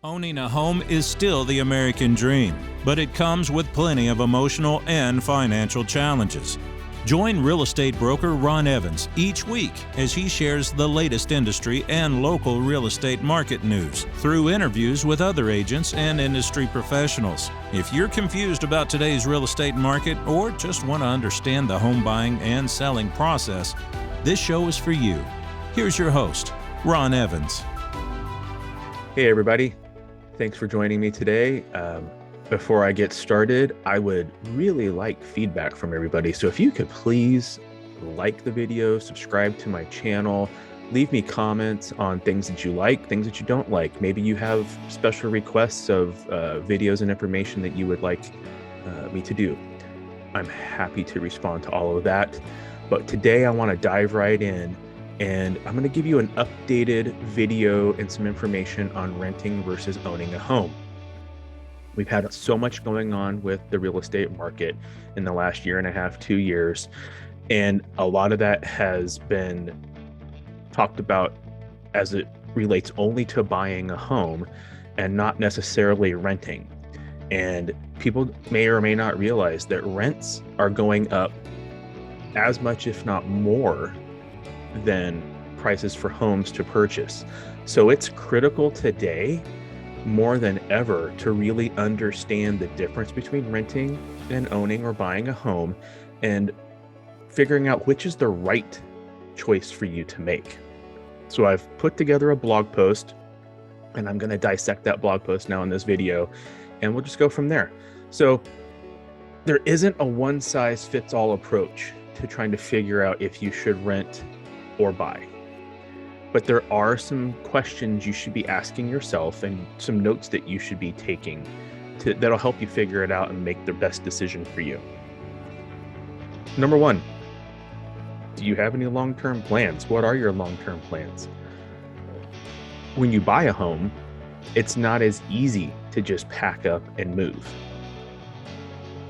Owning a home is still the American dream, but it comes with plenty of emotional and financial challenges. Join real estate broker Ron Evans each week as he shares the latest industry and local real estate market news through interviews with other agents and industry professionals. If you're confused about today's real estate market or just want to understand the home buying and selling process, this show is for you. Here's your host, Ron Evans. Hey everybody, thanks for joining me today. Before I get started, I would really like feedback from everybody. So if you could please like the video, subscribe to my channel, leave me comments on things that you like, things that you don't like. Maybe you have special requests of videos and information that you would like me to do. I'm happy to respond to all of that. But today I want to dive right in, and I'm going to give you an updated video and some information on renting versus owning a home. We've had so much going on with the real estate market in the last year and a half, 2 years, and a lot of that has been talked about as it relates only to buying a home and not necessarily renting. And people may or may not realize that rents are going up as much, if not more, than prices for homes to purchase. So it's critical today more than ever to really understand the difference between renting and owning or buying a home and figuring out which is the right choice for you to make. So I've put together a blog post, and I'm going to dissect that blog post now in this video, and we'll just go from there. So there isn't a one-size-fits-all approach to trying to figure out if you should rent or buy. But there are some questions you should be asking yourself and some notes that you should be taking that'll help you figure it out and make the best decision for you. Number one, do you have any long-term plans? What are your long-term plans? When you buy a home, it's not as easy to just pack up and move.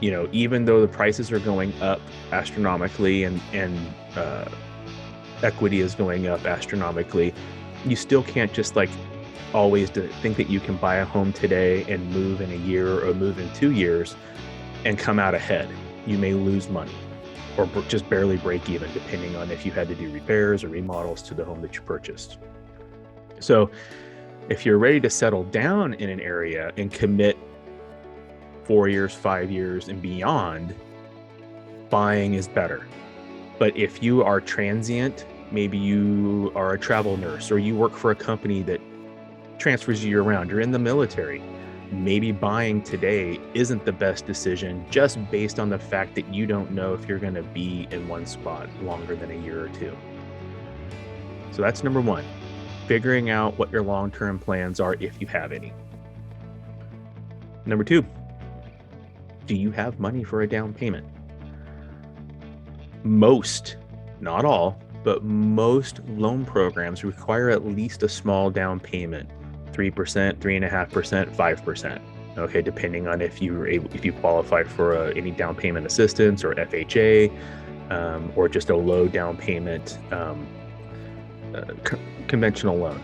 You know, even though the prices are going up astronomically and equity is going up astronomically, you still can't just always think that you can buy a home today and move in a year or move in 2 years and come out ahead. You may lose money or just barely break even, depending on if you had to do repairs or remodels to the home that you purchased. So if you're ready to settle down in an area and commit 4 years, 5 years and beyond, buying is better. But if you are transient, maybe you are a travel nurse or you work for a company that transfers you around, you're in the military, maybe buying today isn't the best decision just based on the fact that you don't know if you're going to be in one spot longer than a year or two. So that's number one, figuring out what your long-term plans are if you have any. Number two, do you have money for a down payment? Most, not all, but most loan programs require at least a small down payment, 3%, 3.5%, 5%. Okay, depending on if you qualify for any down payment assistance or FHA, or just a low down payment conventional loan.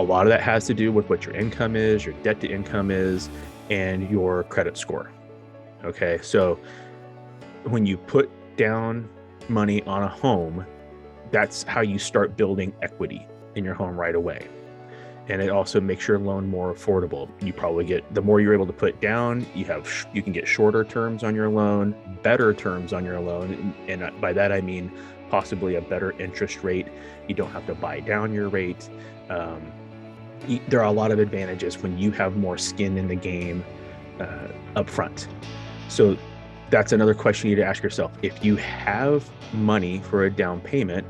A lot of that has to do with what your income is, your debt to income is, and your credit score. Okay, so when you put down money on a home, that's how you start building equity in your home right away. And it also makes your loan more affordable. You probably get, the more you're able to put down, you can get shorter terms on your loan, better terms on your loan. And by that, I mean possibly a better interest rate. You don't have to buy down your rate. There are a lot of advantages when you have more skin in the game up front. So that's another question you need to ask yourself. If you have money for a down payment,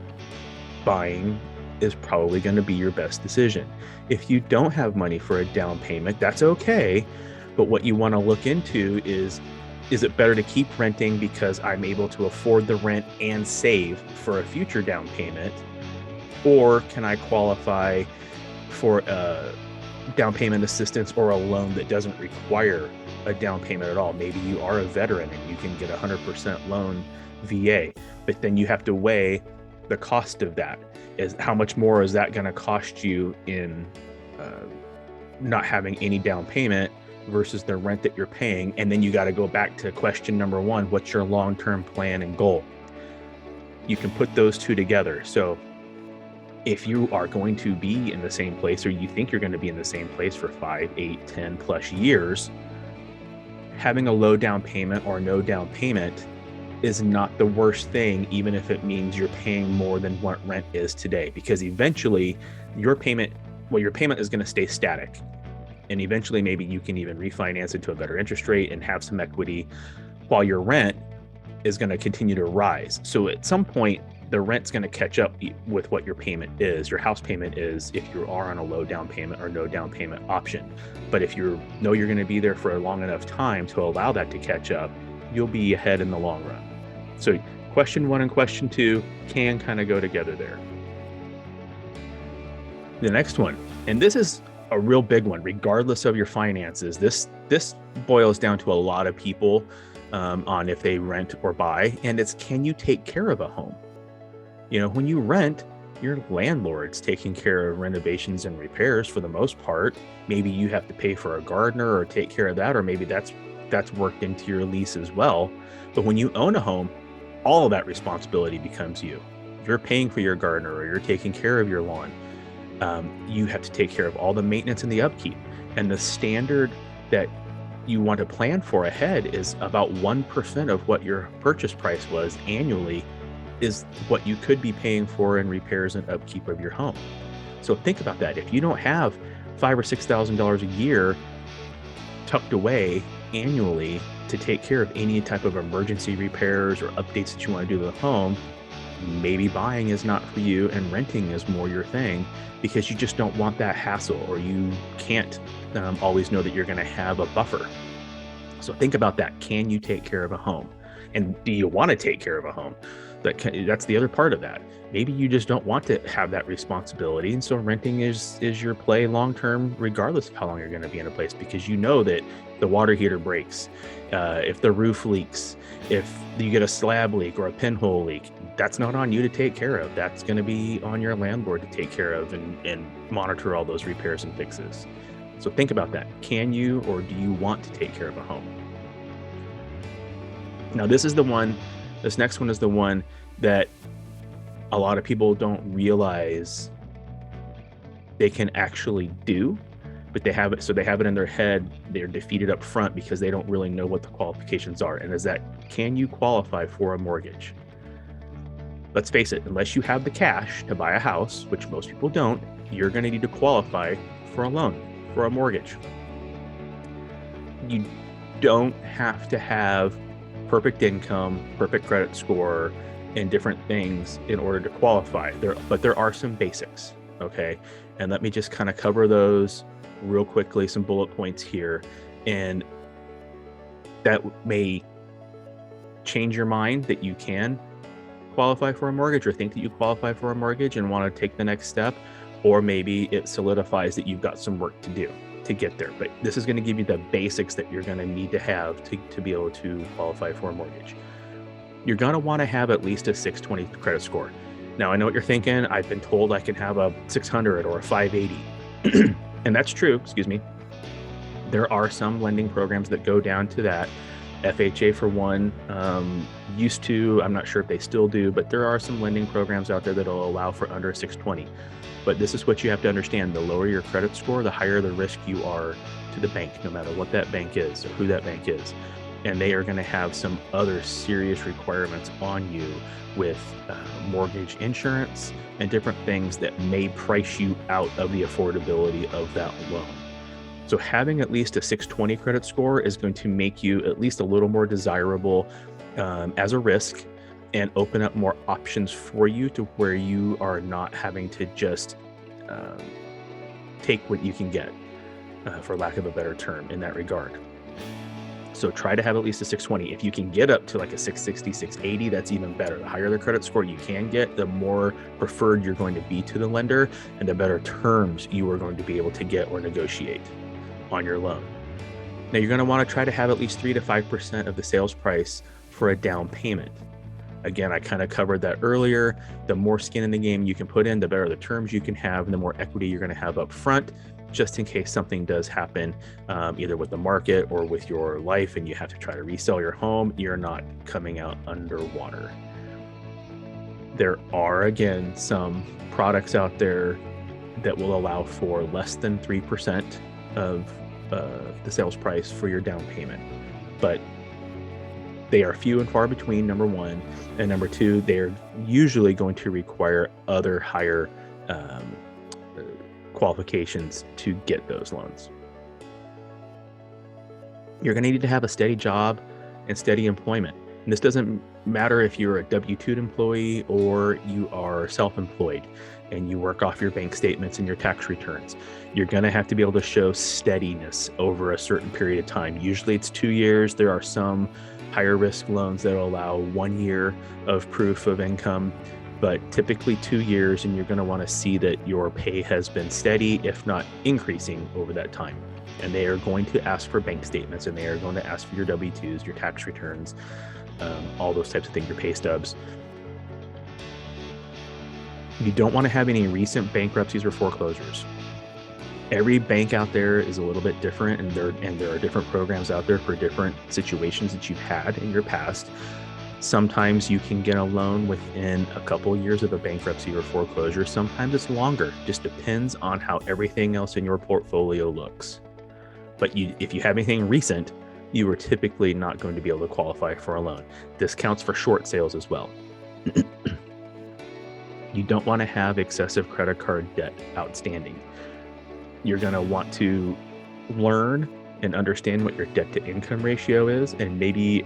buying is probably going to be your best decision. If you don't have money for a down payment, that's okay. But what you want to look into is it better to keep renting because I'm able to afford the rent and save for a future down payment? Or can I qualify for a down payment assistance or a loan that doesn't require a down payment at all? Maybe you are a veteran and you can get 100% loan VA, but then you have to weigh the cost of that. Is how much more is that going to cost you in not having any down payment versus the rent that you're paying. And then you got to go back to question number one, what's your long-term plan and goal? You can put those two together. So if you are going to be in the same place, or you think you're going to be in the same place for 5, 8, 10 plus years, having a low down payment or no down payment is not the worst thing, even if it means you're paying more than what rent is today, because eventually your payment is going to stay static. And eventually maybe you can even refinance it to a better interest rate and have some equity, while your rent is going to continue to rise. So at some point, the rent's going to catch up with what your payment is, your house payment is, if you are on a low down payment or no down payment option. But if you know you're going to be there for a long enough time to allow that to catch up, you'll be ahead in the long run. So question one and question two can kind of go together there. The next one, and this is a real big one, regardless of your finances. This boils down to a lot of people on if they rent or buy, and it's, can you take care of a home? You know, when you rent, your landlord's taking care of renovations and repairs for the most part. Maybe you have to pay for a gardener or take care of that, or maybe that's worked into your lease as well. But when you own a home, all of that responsibility becomes you. If you're paying for your gardener or you're taking care of your lawn, you have to take care of all the maintenance and the upkeep. And the standard that you want to plan for ahead is about 1% of what your purchase price was annually is what you could be paying for in repairs and upkeep of your home. So think about that. If you don't have $5,000 or $6,000 a year tucked away annually to take care of any type of emergency repairs or updates that you want to do to the home, maybe buying is not for you and renting is more your thing, because you just don't want that hassle, or you can't always know that you're going to have a buffer. So think about that. Can you take care of a home? And do you want to take care of a home? That's the other part of that. Maybe you just don't want to have that responsibility, and so renting is your play long term, regardless of how long you're going to be in a place, because you know that the water heater breaks, if the roof leaks, if you get a slab leak or a pinhole leak, that's not on you to take care of. That's going to be on your landlord to take care of and monitor all those repairs and fixes. So think about that. Can you, or do you want to take care of a home? Now, this next one is the one that a lot of people don't realize they can actually do, but they have it in their head. They're defeated up front because they don't really know what the qualifications are. And is that, can you qualify for a mortgage? Let's face it, unless you have the cash to buy a house, which most people don't, you're going to need to qualify for a loan, for a mortgage. You don't have to have perfect income, perfect credit score, and different things in order to qualify. But there are some basics, okay? And let me just kind of cover those real quickly, some bullet points here. And that may change your mind that you can qualify for a mortgage, or think that you qualify for a mortgage and want to take the next step, or maybe it solidifies that you've got some work to do to get there. But this is going to give you the basics that you're going to need to have to be able to qualify for a mortgage. You're going to want to have at least a 620 credit score. Now, I know what you're thinking. I've been told I can have a 600 or a 580. And that's true, excuse me. There are some lending programs that go down to that. FHA, for one, used to, I'm not sure if they still do, but there are some lending programs out there that will allow for under 620. But this is what you have to understand. The lower your credit score, the higher the risk you are to the bank, no matter what that bank is or who that bank is. And they are going to have some other serious requirements on you with mortgage insurance and different things that may price you out of the affordability of that loan. So having at least a 620 credit score is going to make you at least a little more desirable as a risk, and open up more options for you to where you are not having to just take what you can get, for lack of a better term, in that regard. So try to have at least a 620. If you can get up to like a 660, 680, that's even better. The higher the credit score you can get, the more preferred you're going to be to the lender, and the better terms you are going to be able to get or negotiate on your loan. Now, you're going to want to try to have at least 3 to 5% of the sales price for a down payment. Again, I kind of covered that earlier. The more skin in the game you can put in, the better the terms you can have, and the more equity you're going to have up front. just in case something does happen, either with the market or with your life, and you have to try to resell your home, you're not coming out underwater. There are, again, some products out there that will allow for less than 3% of the sales price for your down payment, but they are few and far between, number one, and number two, they're usually going to require other higher qualifications to get those loans. You're going to need to have a steady job and steady employment. And this doesn't matter if you're a W-2 employee or you are self-employed and you work off your bank statements and your tax returns. You're going to have to be able to show steadiness over a certain period of time. Usually it's 2 years. There are some higher risk loans that will allow 1 year of proof of income, but typically 2 years, and you're going to want to see that your pay has been steady, if not increasing over that time. And they are going to ask for bank statements, and they are going to ask for your W-2s, your tax returns, all those types of things, your pay stubs. You don't want to have any recent bankruptcies or foreclosures. Every bank out there is a little bit different, and there are different programs out there for different situations that you've had in your past. Sometimes you can get a loan within a couple of years of a bankruptcy or foreclosure. Sometimes it's longer. Just depends on how everything else in your portfolio looks. But if you have anything recent, you are typically not going to be able to qualify for a loan. This counts for short sales as well. You don't want to have excessive credit card debt outstanding. You're going to want to learn and understand what your debt to income ratio is. And maybe,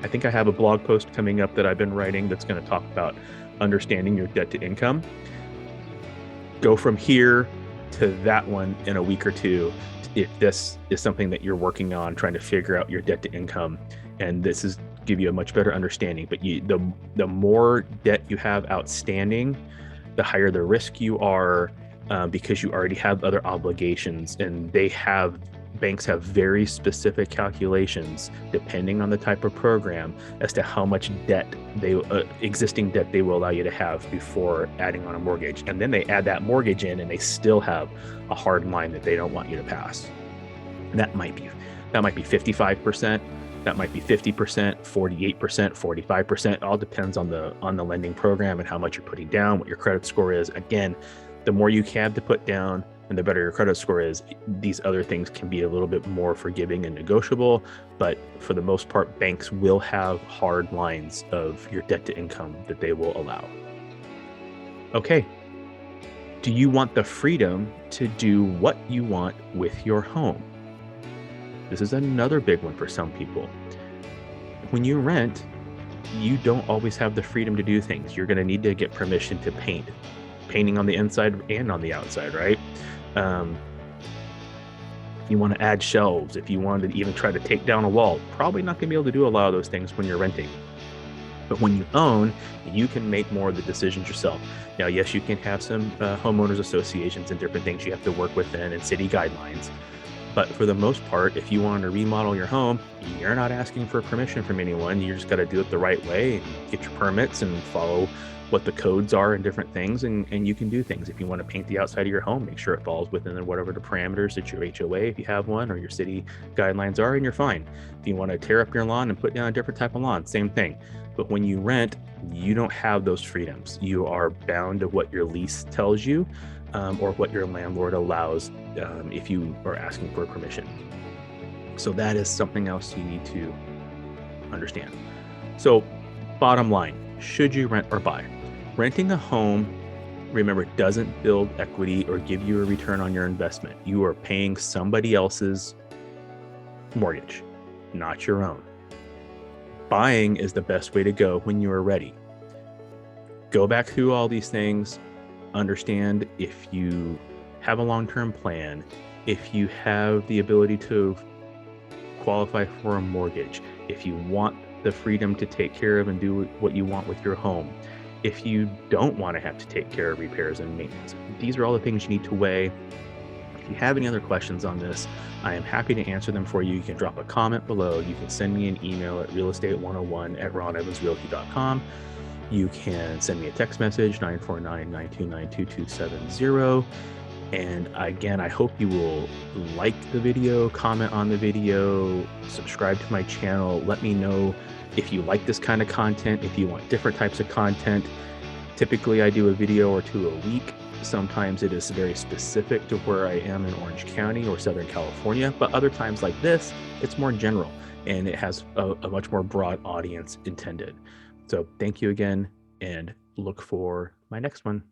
I think I have a blog post coming up that I've been writing that's going to talk about understanding your debt to income. Go from here to that one in a week or two if this is something that you're working on, trying to figure out your debt to income. And this is give you a much better understanding. But the more debt you have outstanding, the higher the risk you are, because you already have other obligations, and banks have very specific calculations depending on the type of program as to how much debt existing debt they will allow you to have before adding on a mortgage. And then they add that mortgage in, and they still have a hard line that they don't want you to pass. And that might be 55%, that might be 50%, 48%, 45%. It all depends on the lending program and how much you're putting down, what your credit score is. Again, the more you have to put down and the better your credit score is, these other things can be a little bit more forgiving and negotiable. But for the most part, banks will have hard lines of your debt to income that they will allow. Okay. Do you want the freedom to do what you want with your home? This is another big one for some people. When you rent, you don't always have the freedom to do things. You're going to need to get permission to painting on the inside and on the outside, right? If you want to add shelves, if you want to even try to take down a wall, probably not going to be able to do a lot of those things when you're renting. But when you own, you can make more of the decisions yourself. Now, yes, you can have some homeowners associations and different things you have to work within and city guidelines. But for the most part, if you want to remodel your home, you're not asking for permission from anyone. You just got to do it the right way and get your permits and follow what the codes are and different things, and you can do things. If you want to paint the outside of your home, make sure it falls within whatever the parameters that your HOA, if you have one, or your city guidelines are, and you're fine. If you want to tear up your lawn and put down a different type of lawn, same thing. But when you rent, you don't have those freedoms. You are bound to what your lease tells you, or what your landlord allows if you are asking for permission. So that is something else you need to understand. So bottom line, should you rent or buy? Renting a home, remember, doesn't build equity or give you a return on your investment. You are paying somebody else's mortgage, not your own. Buying is the best way to go when you are ready. Go back through all these things. Understand if you have a long-term plan, if you have the ability to qualify for a mortgage, if you want the freedom to take care of and do what you want with your home, if you don't want to have to take care of repairs and maintenance. These are all the things you need to weigh. If you have any other questions on this, I am happy to answer them for you. You can drop a comment below. You can send me an email at realestate101@ronevansrealty.com. You can send me a text message, 949-929-2270. And again, I hope you will like the video, comment on the video, subscribe to my channel. Let me know if you like this kind of content, if you want different types of content. Typically, I do a video or two a week. Sometimes it is very specific to where I am in Orange County or Southern California, but other times like this, it's more general and it has a much more broad audience intended. So thank you again, and look for my next one.